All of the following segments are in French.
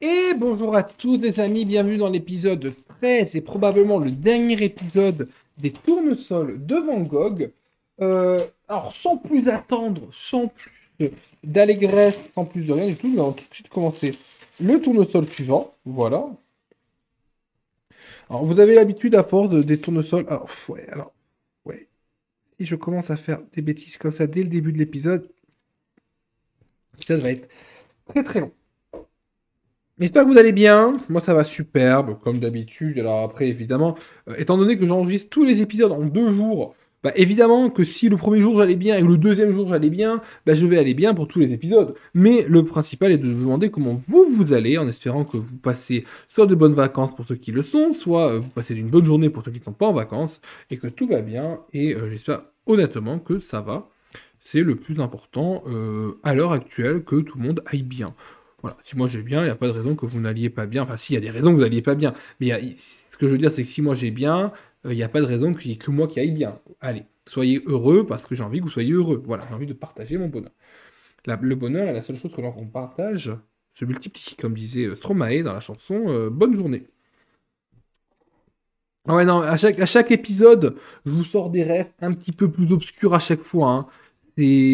Et bonjour à tous les amis, bienvenue dans l'épisode 13 et probablement le dernier épisode des tournesols de Van Gogh. Alors sans plus attendre, sans plus d'allégresse, sans plus de rien du tout, nous allons tout de suite commencer le tournesol suivant. Voilà. Alors vous avez l'habitude à force des tournesols. Ouais. Si je commence à faire des bêtises comme ça dès le début de l'épisode, l'épisode va être très très long. J'espère que vous allez bien. Moi, ça va superbe, comme d'habitude. Alors après, évidemment, étant donné que j'enregistre tous les épisodes en 2 jours, bah évidemment que si le premier jour j'allais bien et le deuxième jour j'allais bien, bah je vais aller bien pour tous les épisodes. Mais le principal est de vous demander comment vous allez, en espérant que vous passez soit de bonnes vacances pour ceux qui le sont, soit vous passez une bonne journée pour ceux qui ne sont pas en vacances, et que tout va bien. Et j'espère honnêtement que ça va. C'est le plus important à l'heure actuelle, que tout le monde aille bien. Voilà, si moi j'ai bien, il n'y a pas de raison que vous n'alliez pas bien. Enfin, si, il y a des raisons que vous n'alliez pas bien. Mais ce que je veux dire, c'est que si moi j'ai bien, il n'y a pas de raison qu'il n'y ait que moi qui aille bien. Allez, soyez heureux parce que j'ai envie que vous soyez heureux. Voilà, j'ai envie de partager mon bonheur. Le bonheur est la seule chose que l'on partage se multiplie, comme disait Stromae dans la chanson Bonne journée. Ah ouais, non, à chaque épisode, je vous sors des rêves un petit peu plus obscurs à chaque fois, hein.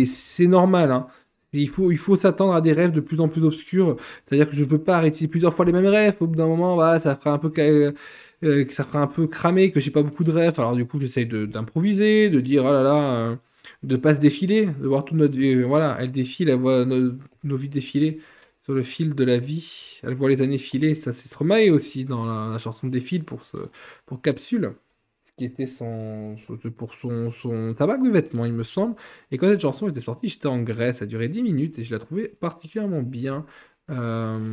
C'est normal, hein. Il faut s'attendre à des rêves de plus en plus obscurs. C'est-à-dire que je ne peux pas réciter plusieurs fois les mêmes rêves. Au bout d'un moment, voilà, ça fera un peu, que ça fera un peu cramé, que j'ai pas beaucoup de rêves. Alors du coup, j'essaye d'improviser, de dire, oh là là, de pas se défiler, de voir toute notre vie. Voilà, elle défile, elle voit nos vies défiler sur le fil de la vie. Elle voit les années filer. Ça, c'est Stromae aussi dans la chanson de Défile pour Capsule, ce qui était pour son tabac de vêtements, il me semble. Et quand cette chanson était sortie, j'étais en Grèce, ça a duré 10 minutes et je la trouvais particulièrement bien. Euh,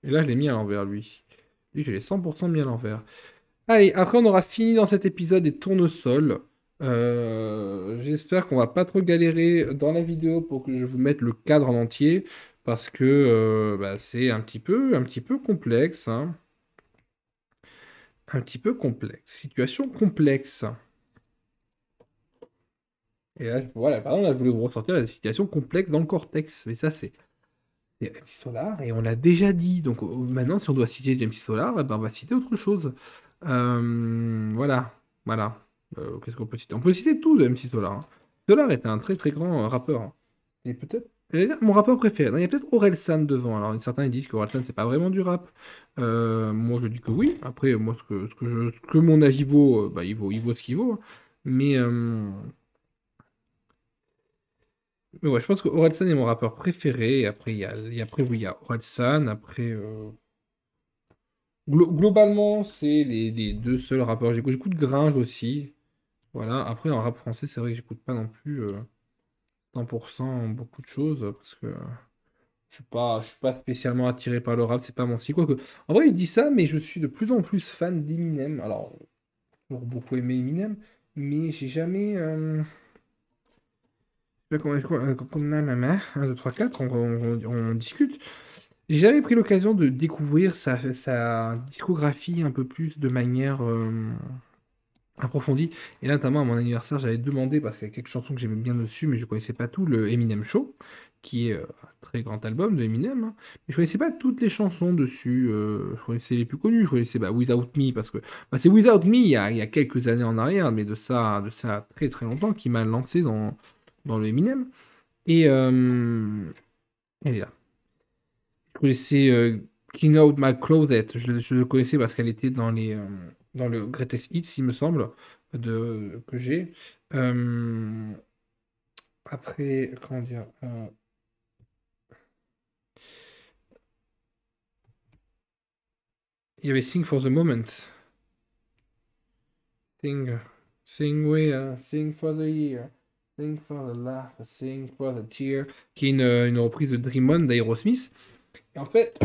Et là, je l'ai mis à l'envers, lui. Lui, je l'ai 100% mis à l'envers. Allez, après, on aura fini dans cet épisode des tournesols. J'espère qu'on va pas trop galérer dans la vidéo pour que je vous mette le cadre en entier, parce que bah, c'est un petit peu complexe, hein. Un petit peu complexe. Situation complexe. Et là, voilà, pardon, là, je voulais vous ressortir la situation complexe dans le cortex. Mais ça, c'est MC Solar, et on l'a déjà dit. Donc maintenant, si on doit citer du MC Solar, eh ben, on va citer autre chose. Voilà. Voilà. Qu'est-ce qu'on peut citer? On peut citer tout de MC Solar, hein. Solar est un très très grand rappeur, hein. C'est peut-être j'allais dire mon rappeur préféré. Non, il y a peut-être Orelsan devant. Alors certains ils disent que Orelsan c'est pas vraiment du rap. Moi je dis que oui. Après moi ce que mon avis vaut, bah, il vaut ce qu'il vaut, hein. Mais, mais ouais, je pense que Orelsan est mon rappeur préféré. Et après après oui il y a Orelsan. Après globalement c'est les deux seuls rappeurs que j'écoute. J'écoute Gringe aussi. Voilà. Après en rap français c'est vrai que j'écoute pas non plus 100% beaucoup de choses parce que je suis pas spécialement attiré par le rap, c'est pas mon style. Quoique, en vrai, je dis ça, mais je suis de plus en plus fan d'Eminem. Alors, j'ai toujours beaucoup aimé Eminem, mais j'ai jamais. Je sais pas comme ma maman, 1, 2, 3, 4, on discute. J'ai jamais pris l'occasion de découvrir sa discographie un peu plus de manière approfondie. Et là, notamment à mon anniversaire, j'avais demandé, parce qu'il y a quelques chansons que j'aimais bien dessus, mais je connaissais pas tout, le Eminem Show, qui est un très grand album de Eminem, hein. Mais je connaissais pas toutes les chansons dessus. Je connaissais les plus connues. Je connaissais bah, Without Me, parce que bah, c'est Without Me il y a quelques années en arrière, mais de ça très très longtemps, qui m'a lancé dans le Eminem. Et elle est là. Je connaissais King Out My Closet. Je le connaissais parce qu'elle était dans le Greatest Hits, il me semble, que j'ai. Euh, Après, comment dire, il y avait Sing for the Moment. Sing, sing we sing for the year. Sing for the laugh, sing for the tear. Qui est une reprise de Dream On d'Aerosmith. Et en fait,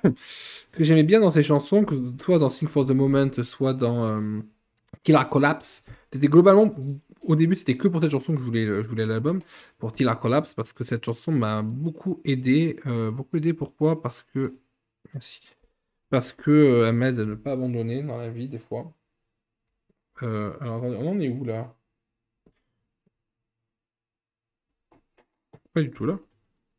ce que j'aimais bien dans ces chansons, que soit dans Sing for the Moment, soit dans Killer Collapse, c'était globalement, au début, c'était que pour cette chanson que je voulais l'album, pour Killer Collapse, parce que cette chanson m'a beaucoup aidé. Beaucoup aidé, pourquoi? Parce que, merci. Parce que elle m'aide à ne pas abandonner dans la vie, des fois. Alors, attendez, on en est où, là? Pas du tout, là.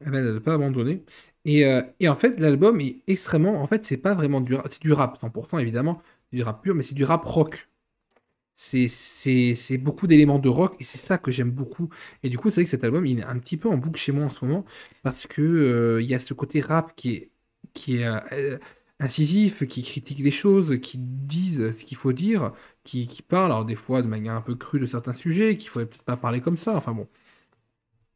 Elle m'aide à ne pas abandonner. Et en fait, l'album est extrêmement. En fait, c'est pas vraiment du rap. C'est du rap, 100% évidemment. C'est du rap pur, mais c'est du rap rock. C'est beaucoup d'éléments de rock et c'est ça que j'aime beaucoup. Et du coup, c'est vrai que cet album, il est un petit peu en boucle chez moi en ce moment parce que il y a ce côté rap qui est incisif, qui critique les choses, qui disent ce qu'il faut dire, qui parle, alors des fois de manière un peu crue de certains sujets, qu'il faudrait peut-être pas parler comme ça. Enfin bon,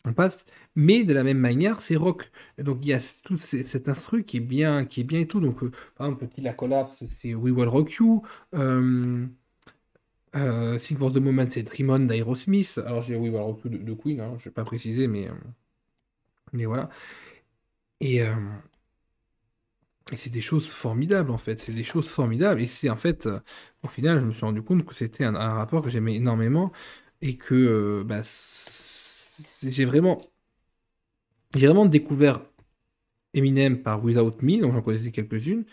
on passe. Mais de la même manière, c'est rock. Et donc il y a cet instru qui est bien et tout. Donc par exemple, Petit La Collapse, c'est We Will Rock You. Euh, Think for the Moment, c'est Dream On d'Aerosmith. Alors, j'ai oui, voilà, de Queen, hein, je vais pas préciser, mais voilà. Et, euh, et c'est des choses formidables, en fait. C'est des choses formidables. Et c'est, en fait, au final, je me suis rendu compte que c'était un rapport que j'aimais énormément et que bah, j'ai vraiment découvert Eminem par Without Me, donc j'en connaissais quelques-unes.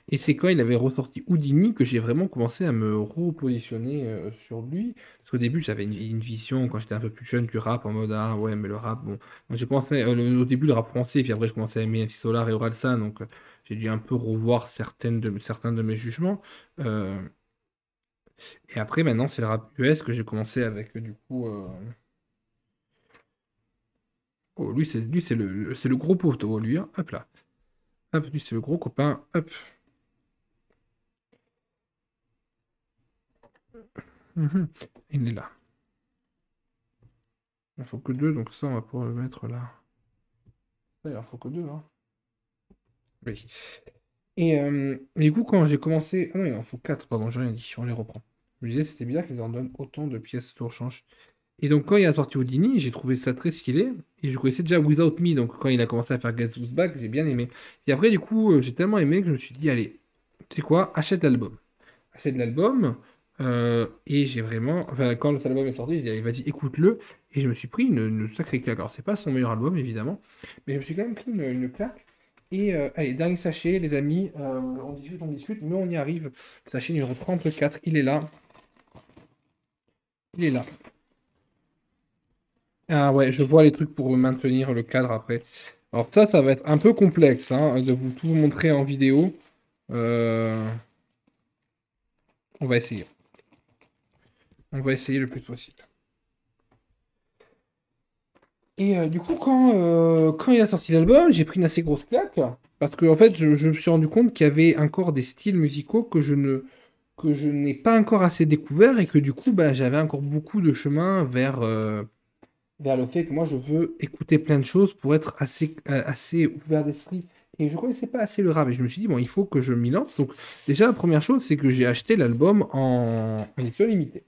Et c'est quand il avait ressorti Houdini que j'ai vraiment commencé à me repositionner sur lui. Parce qu'au début, j'avais une vision, quand j'étais un peu plus jeune, du rap en mode ah ouais, mais le rap, bon. Donc j'ai commencé au début le rap français, puis après je commençais à aimer MC Solar et Orelsan, donc j'ai dû un peu revoir certains de mes jugements. Euh, et après, maintenant, c'est le rap US que j'ai commencé avec du coup. Oh, lui, c'est le gros poteau, lui, hein. Hop là. Hop, lui, c'est le gros copain. Hop. Mhm. Il est là. Il en faut que deux, donc ça, on va pouvoir le mettre là. Ça, il en faut que deux, hein. Oui. Et du coup, quand j'ai commencé. Ah non, il en faut quatre, pardon, j'ai rien dit, on les reprend. Je me disais, c'était bizarre qu'ils en donnent autant de pièces de rechange. Et donc, quand il a sorti Houdini, j'ai trouvé ça très stylé. Et je connaissais déjà Without Me, donc quand il a commencé à faire Guess Who's Back, j'ai bien aimé. Et après, du coup, j'ai tellement aimé que je me suis dit, allez, tu sais quoi, achète l'album. Achète l'album. Et j'ai vraiment. Enfin, quand cet album est sorti, j'ai dit, allez, vas-y, écoute-le. Et je me suis pris une sacrée claque. Alors, c'est pas son meilleur album, évidemment. Mais je me suis quand même pris une claque. Et allez, dernier sachet, les amis. On discute, mais on y arrive. Sachet numéro 34, il est là. Il est là. Ah ouais, je vois les trucs pour maintenir le cadre après. Alors ça va être un peu complexe hein, de vous tout montrer en vidéo. Euh, On va essayer. On va essayer le plus possible. Et du coup, quand il a sorti l'album, j'ai pris une assez grosse claque. Parce que en fait, je me suis rendu compte qu'il y avait encore des styles musicaux que je n'ai pas encore assez découvert et que du coup, bah, j'avais encore beaucoup de chemin vers le fait que moi je veux écouter plein de choses pour être assez ouvert d'esprit. Et je ne connaissais pas assez le rap et je me suis dit, bon, il faut que je m'y lance. Donc déjà, la première chose, c'est que j'ai acheté l'album en édition limitée.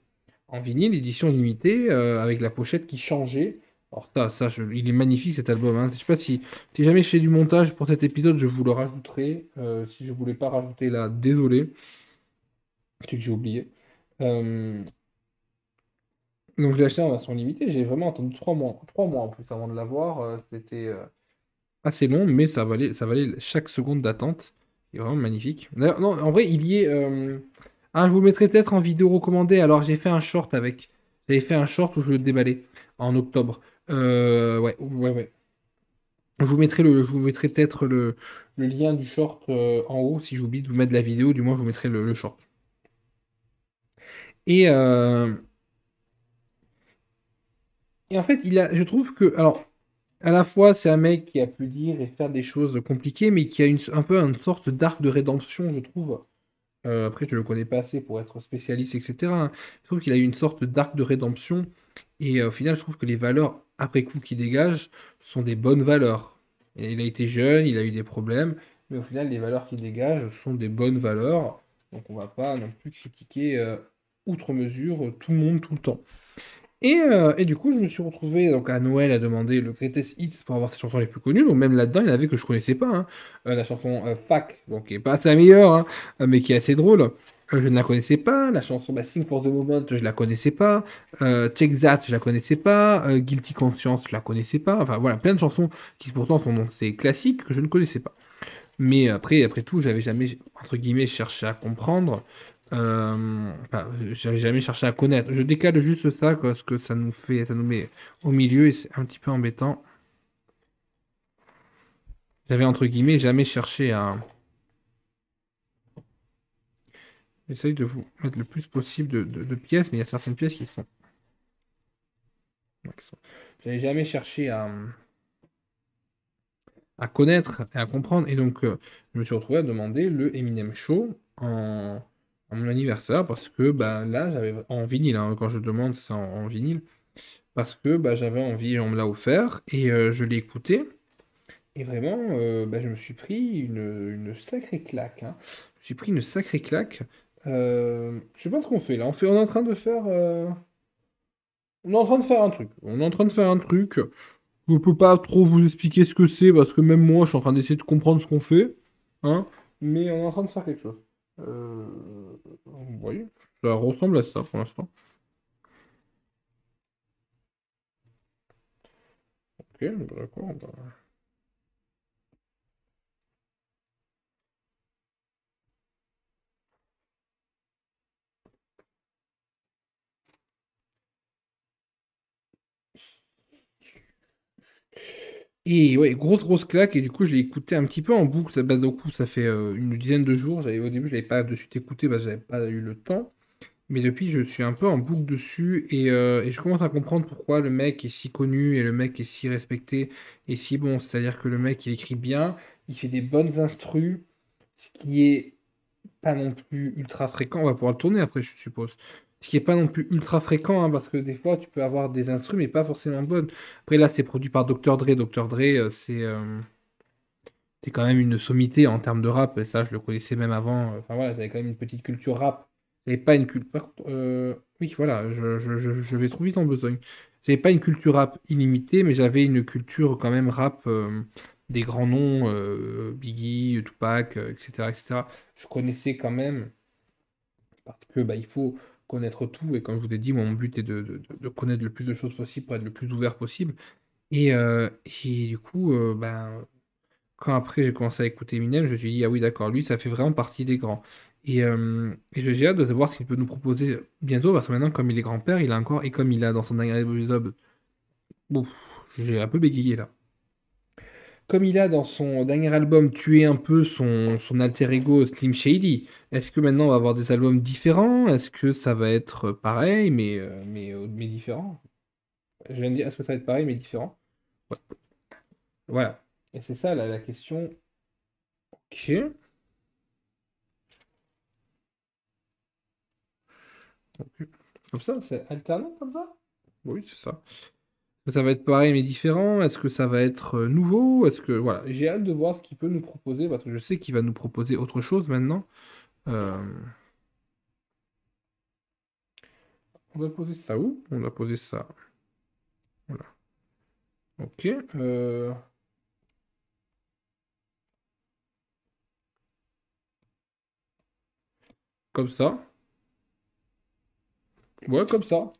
En vinyle, édition limitée, avec la pochette qui changeait. Alors il est magnifique cet album, hein. Je sais pas si jamais je fais du montage pour cet épisode, je vous le rajouterai. Si je voulais pas rajouter là, désolé, c'est que j'ai oublié. Euh, donc je l'ai acheté en version limitée, j'ai vraiment attendu 3 mois. 3 mois en plus avant de l'avoir. C'était assez long, mais ça valait chaque seconde d'attente. Il est vraiment magnifique. D'ailleurs, non, en vrai, il y est. Ah, je vous mettrai peut-être en vidéo recommandée. Alors, j'ai fait un short avec. J'avais fait un short où je le déballais en octobre. Ouais, ouais, ouais. Je vous mettrai peut-être le lien du short en haut. Si j'oublie de vous mettre la vidéo, du moins, je vous mettrai le short. Et, euh, et en fait, je trouve que. Alors, à la fois, c'est un mec qui a pu dire et faire des choses compliquées, mais qui a un peu une sorte d'arc de rédemption, je trouve. Après, je ne le connais pas assez pour être spécialiste, etc. hein. Je trouve qu'il a eu une sorte d'arc de rédemption. Et au final, je trouve que les valeurs, après coup, qu'il dégage, sont des bonnes valeurs. Et il a été jeune, il a eu des problèmes, mais au final, les valeurs qu'il dégage sont des bonnes valeurs. Donc, on ne va pas non plus critiquer outre mesure tout le monde tout le temps. Et du coup, je me suis retrouvé donc, à Noël à demander le Greatest Hits pour avoir ses chansons les plus connues. Donc, même là-dedans, il y en avait que je connaissais pas, hein. La chanson Fac, donc qui est pas sa meilleure, hein, mais qui est assez drôle. Je ne la connaissais pas. La chanson Sing for the Moment, je la connaissais pas. Check That, je la connaissais pas. Guilty Conscience, je la connaissais pas. Enfin, voilà, plein de chansons qui pourtant sont donc c'est classiques que je ne connaissais pas. Mais après tout, j'avais jamais, entre guillemets, cherché à comprendre. Enfin, j'avais jamais cherché à connaître. Je décale juste ça parce que ça nous met au milieu et c'est un petit peu embêtant. J'avais, entre guillemets, jamais cherché à... J'essaye de vous mettre le plus possible de pièces, mais il y a certaines pièces qui sont... J'avais jamais cherché à connaître et à comprendre. Et donc, je me suis retrouvé à demander le Eminem Show à mon anniversaire parce que bah, là, j'avais en vinyle, hein, quand je demande, c'est en vinyle, parce que bah, j'avais envie, on me l'a offert et je l'ai écouté. Et vraiment, bah, je me suis pris une sacrée claque, hein. Je me suis pris une sacrée claque. Je sais pas ce qu'on fait là. On est en train de faire, on est en train de faire un truc. On est en train de faire un truc. Je peux pas trop vous expliquer ce que c'est parce que même moi, je suis en train d'essayer de comprendre ce qu'on fait, hein. Mais on est en train de faire quelque chose. Euh... Vous voyez, ça ressemble à ça pour l'instant. Ok, bah, d'accord. Bah. Et ouais, grosse claque, et du coup, je l'ai écouté un petit peu en boucle. Ça, bah, du coup, ça fait une dizaine de jours. Au début, je l'avais pas de suite écouté parce que j'avais pas eu le temps. Mais depuis, je suis un peu en boucle dessus et je commence à comprendre pourquoi le mec est si connu et le mec est si respecté et si bon. C'est-à-dire que le mec, il écrit bien, il fait des bonnes instrus, ce qui est pas non plus ultra fréquent. On va pouvoir le tourner après, je suppose. Ce qui est pas non plus ultra fréquent, hein, parce que des fois, tu peux avoir des instrus, mais pas forcément bonnes. Après, là, c'est produit par Dr. Dre. Dr. Dre, c'est quand même une sommité en termes de rap. Et ça, je le connaissais même avant. Enfin voilà, j'avais quand même une petite culture rap. J'avais pas une culture. Par contre, oui, voilà, je vais trop vite en besogne. J'avais pas une culture rap illimitée, mais j'avais une culture quand même rap des grands noms, Biggie, Tupac, etc., etc. Je connaissais quand même parce que bah, il faut connaître tout. Et comme je vous l'ai dit, moi, mon but est de connaître le plus de choses possible pour être le plus ouvert possible. Et du coup, ben, quand après j'ai commencé à écouter Eminem, je me suis dit, ah oui, d'accord, lui, ça fait vraiment partie des grands. Et j'ai hâte de savoir ce qu'il peut nous proposer bientôt, parce que maintenant, comme il est grand-père, il a encore, et comme il a dans son dernier album, bon, j'ai un peu bégayé là. Comme il a dans son dernier album tué un peu son alter ego Slim Shady, est-ce que maintenant on va avoir des albums différents? Est-ce que ça va être pareil, mais différent? Je viens de dire, est-ce que ça va être pareil, mais différent? Ouais. Voilà. Et c'est ça la question. Ok. Ok. Comme ça, c'est alternant comme ça? Oui, c'est ça. Ça va être pareil mais différent? Est-ce que ça va être nouveau? Est-ce que... Voilà, j'ai hâte de voir ce qu'il peut nous proposer, parce que je sais qu'il va nous proposer autre chose maintenant. Euh, On va poser ça où? On va poser ça. Voilà. Ok. Comme ça. Ouais, comme ça.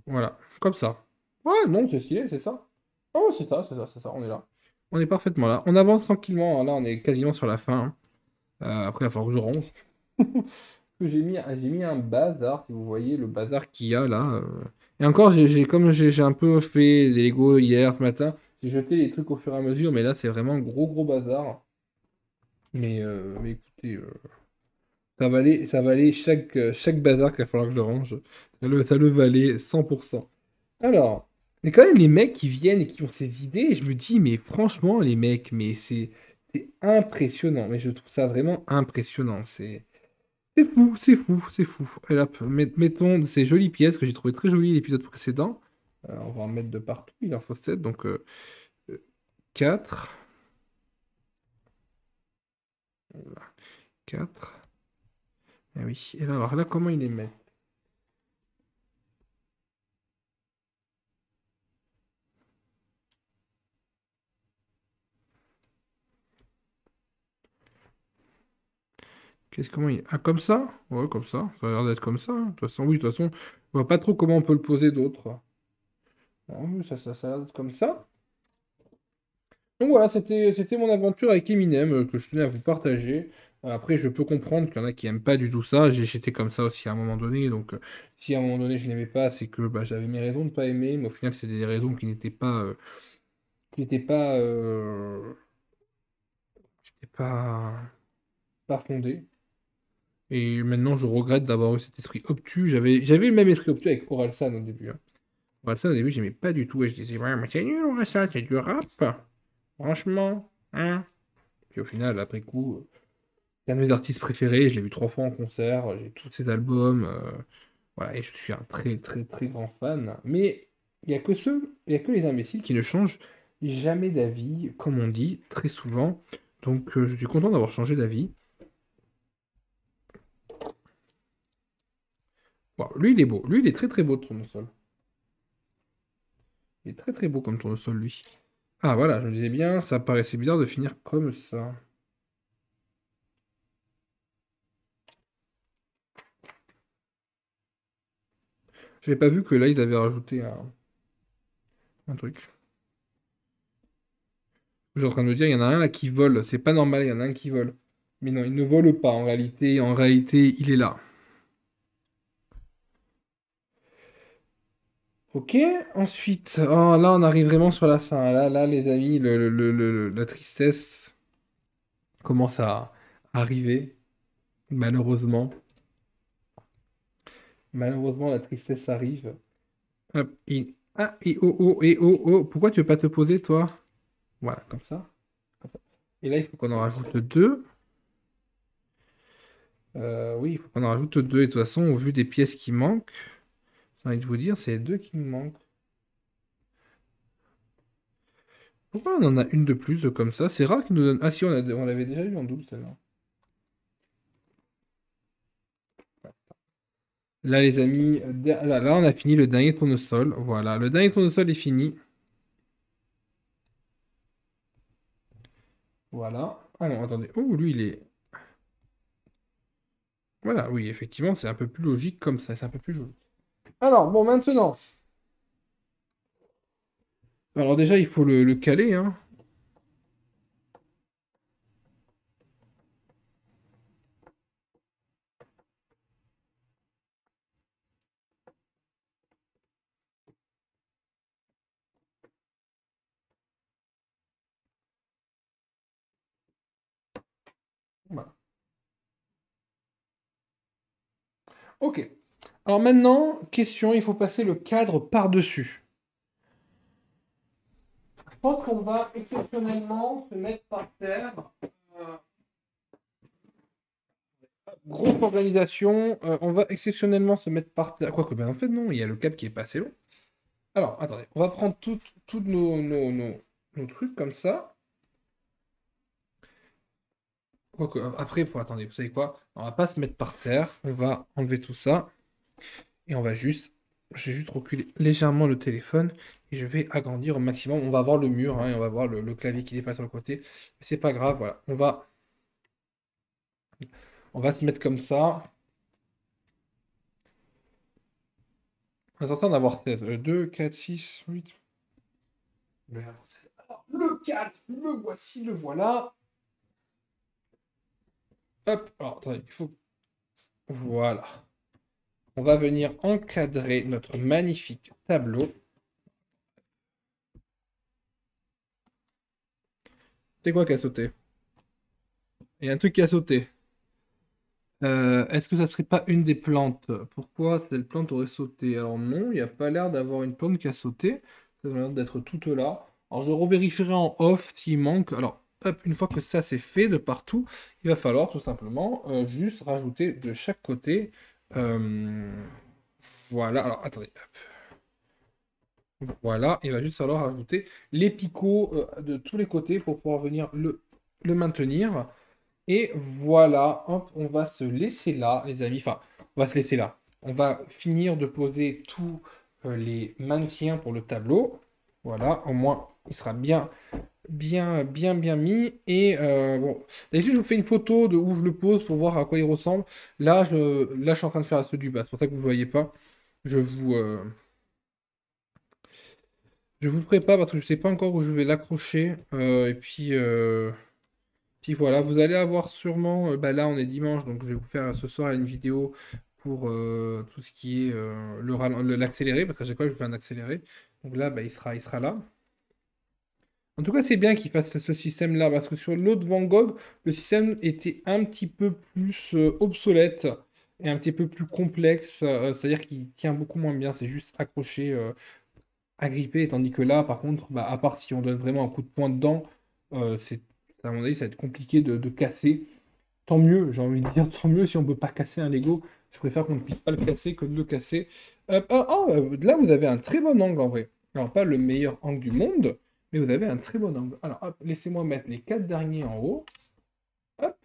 Voilà. Comme ça. Ouais, non, c'est stylé, c'est ça. Oh, c'est ça, on est là. On est parfaitement là. On avance tranquillement, hein. Là, on est quasiment sur la fin, hein. Après, il va falloir que je range. Que j'ai mis un bazar, si vous voyez le bazar qu'il y a là. Et encore, comme j'ai un peu fait des Lego hier, ce matin, j'ai jeté les trucs au fur et à mesure, mais là, c'est vraiment gros bazar. Mais écoutez, ça va aller chaque bazar qu'il va falloir que je range. Ça le valait 100%. Alors, mais quand même, les mecs qui viennent et qui ont ces idées, je me dis, mais franchement, les mecs, mais c'est impressionnant. Mais je trouve ça vraiment impressionnant. C'est fou, c'est fou, c'est fou. Et là, mettons ces jolies pièces que j'ai trouvé très jolies l'épisode précédent. On va en mettre de partout, il en faut 7, donc 4. 4. Ah oui. Et là, alors là, comment il les met? Comment il... Ah, comme ça? Ouais, comme ça. Ça a l'air d'être comme ça, hein. De toute façon, oui, de toute façon, je vois pas trop comment on peut le poser d'autre. Ah oui, ça a l'air d'être comme ça. Donc voilà, c'était mon aventure avec Eminem que je tenais à vous partager. Après, je peux comprendre qu'il y en a qui aiment pas du tout ça. J'étais comme ça aussi à un moment donné. Donc, si à un moment donné je n'aimais pas, c'est que bah, j'avais mes raisons de pas aimer. Mais au final, c'était des raisons qui n'étaient pas fondées. Et maintenant, je regrette d'avoir eu cet esprit obtus. J'avais le même esprit obtus avec Oralsan au début, hein. Oralsan, au début, j'aimais pas du tout. Et je disais, ouais, mais c'est nul, Oralsan, c'est du rap. Franchement, hein. Puis au final, après coup, c'est un de mes artistes préférés. Je l'ai vu 3 fois en concert. J'ai tous ses albums. Voilà, et je suis un très, très, très grand fan. Mais il y a que les imbéciles qui ne changent jamais d'avis, comme on dit très souvent. Donc, je suis content d'avoir changé d'avis. Bon, lui, il est beau. Lui, il est très, très beau, de tournesol. Il est très très beau comme tournesol, lui. Ah voilà, je me disais bien, ça paraissait bizarre de finir comme ça. J'avais pas vu que là, ils avaient rajouté un truc. Je suis en train de me dire, il y en a un là qui vole. C'est pas normal, il y en a un qui vole. Mais non, il ne vole pas en réalité, il est là. Ok, ensuite, oh, là on arrive vraiment sur la fin. Là les amis, la tristesse commence à arriver, malheureusement. Malheureusement, la tristesse arrive. Hop, oh, pourquoi tu veux pas te poser, toi? Voilà, comme ça. Comme ça. Et là, il faut qu'on en rajoute deux. Oui, il faut qu'on en rajoute deux. Et de toute façon, au vu des pièces qui manquent, j'ai envie de vous dire, c'est les deux qui nous manquent. Pourquoi on en a une de plus comme ça? C'est rare qu'ils nous donnent. Ah si, on l'avait déjà eu en double, celle-là. Là, les amis, là, on a fini le dernier tournesol. Voilà, le dernier tournesol est fini. Voilà. Ah non, attendez. Oh, lui, il est. Voilà, oui, effectivement, c'est un peu plus logique comme ça. C'est un peu plus joli. Alors, bon, maintenant. Alors, déjà, il faut le caler, hein. Voilà. Ok. Alors, maintenant, question, il faut passer le cadre par-dessus. Je pense qu'on va exceptionnellement se mettre par terre. Euh, Grosse organisation. On va exceptionnellement se mettre par terre. Quoique, ben en fait, non, il y a le câble qui est pas assez long. Alors, attendez, on va prendre tous nos trucs comme ça. Quoique, après, faut attendez, vous savez quoi? On va pas se mettre par terre. On va enlever tout ça. Et on va juste. Je vais juste reculer légèrement le téléphone. Et je vais agrandir au maximum. On va voir le mur, hein, et on va voir le clavier qui dépasse sur le côté. Mais c'est pas grave, voilà. On va se mettre comme ça. On est en train d'avoir 16. 2, 4, 6, 8. Alors, le calme, le voici, le voilà. Hop, alors attendez, il faut. Voilà. On va venir encadrer notre magnifique tableau. C'est quoi qui a sauté? Il y a un truc qui a sauté. Est-ce que ça serait pas une des plantes? Pourquoi cette plante aurait sauté? Alors non, il n'y a pas l'air d'avoir une plante qui a sauté. Ça a l'air d'être toute là. Alors je revérifierai en off s'il manque. Alors, hop, une fois que ça c'est fait de partout, il va falloir tout simplement juste rajouter de chaque côté. euh, voilà, alors attendez. Voilà, il va juste falloir ajouter les picots de tous les côtés pour pouvoir venir le maintenir. Et voilà, hop, on va se laisser là, les amis. Enfin, on va se laisser là. On va finir de poser tous les maintiens pour le tableau. Voilà, au moins, il sera bien mis. Et bon, d'habitude, je vous fais une photo de où je le pose pour voir à quoi il ressemble. Là, je suis en train de faire à ceux du bas. C'est pour ça que vous ne voyez pas. Je vous, euh, je vous le ferai pas parce que je sais pas encore où je vais l'accrocher. Et puis, Si voilà, vous allez avoir sûrement, bah là on est dimanche, donc je vais vous faire ce soir une vidéo pour tout ce qui est l'accéléré, parce qu'à chaque fois je vous fais un accéléré. Donc là, bah, il sera là. En tout cas, c'est bien qu'il fasse ce système-là, parce que sur l'autre Van Gogh, le système était un petit peu plus obsolète et un petit peu plus complexe, c'est-à-dire qu'il tient beaucoup moins bien, c'est juste accroché, agrippé, tandis que là, par contre, bah, à part si on donne vraiment un coup de poing dedans, c'est, à mon avis, ça va être compliqué de casser. Tant mieux, j'ai envie de dire, tant mieux si on peut pas casser un Lego. Je préfère qu'on ne puisse pas le casser que de le casser. Là, vous avez un très bon angle en vrai. Alors, pas le meilleur angle du monde, mais vous avez un très bon angle. Alors, hop, laissez-moi mettre les quatre derniers en haut. Hop.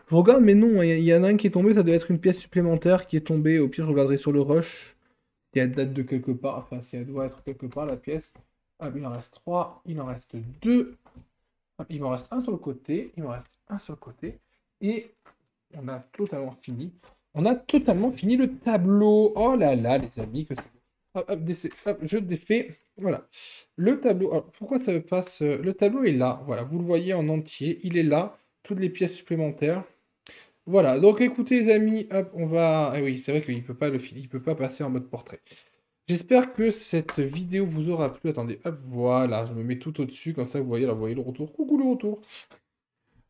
Je regarde, mais non, il y en a un qui est tombé, ça doit être une pièce supplémentaire qui est tombée. Au pire, je regarderai sur le rush. Si elle date de quelque part, enfin, si elle doit être quelque part, la pièce. Hop, il en reste trois, il en reste deux. Hop, il m'en reste un sur le côté, il m'en reste un sur le côté. Et on a totalement fini. On a totalement fini le tableau. Oh là là, les amis, que c'est beau. Hop, hop, hop, je défais. Voilà. Le tableau. Alors, pourquoi ça passe le tableau est là. Voilà, vous le voyez en entier. Il est là. Toutes les pièces supplémentaires. Voilà. Donc, écoutez, les amis, hop, on va. Ah oui, c'est vrai qu'il peut pas il peut pas passer en mode portrait. J'espère que cette vidéo vous aura plu. Attendez, hop, voilà, je me mets tout au-dessus, comme ça vous voyez, là, vous voyez le retour. Coucou le retour.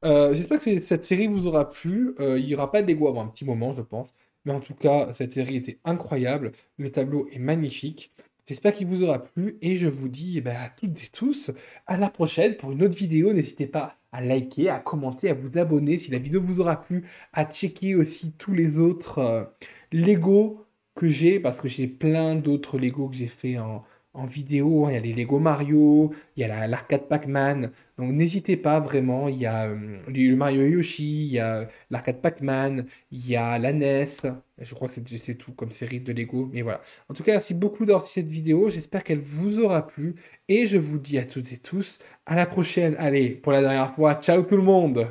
J'espère que cette série vous aura plu. Il n'y aura pas de Lego avant un petit moment, je pense. Mais en tout cas, cette série était incroyable. Le tableau est magnifique. J'espère qu'il vous aura plu. Et je vous dis à toutes et tous à la prochaine pour une autre vidéo. N'hésitez pas à liker, à commenter, à vous abonner si la vidéo vous aura plu. À checker aussi tous les autres Lego que j'ai. Parce que j'ai plein d'autres Lego que j'ai fait en vidéo. Il y a les Lego Mario, il y a l'arcade Pac-Man. Donc n'hésitez pas vraiment, il y a le Mario Yoshi, il y a l'arcade Pac-Man, il y a la NES, je crois que c'est tout comme série de Lego, mais voilà. En tout cas, merci beaucoup d'avoir fait cette vidéo, j'espère qu'elle vous aura plu, et je vous dis à toutes et tous, à la prochaine, allez, pour la dernière fois, ciao tout le monde!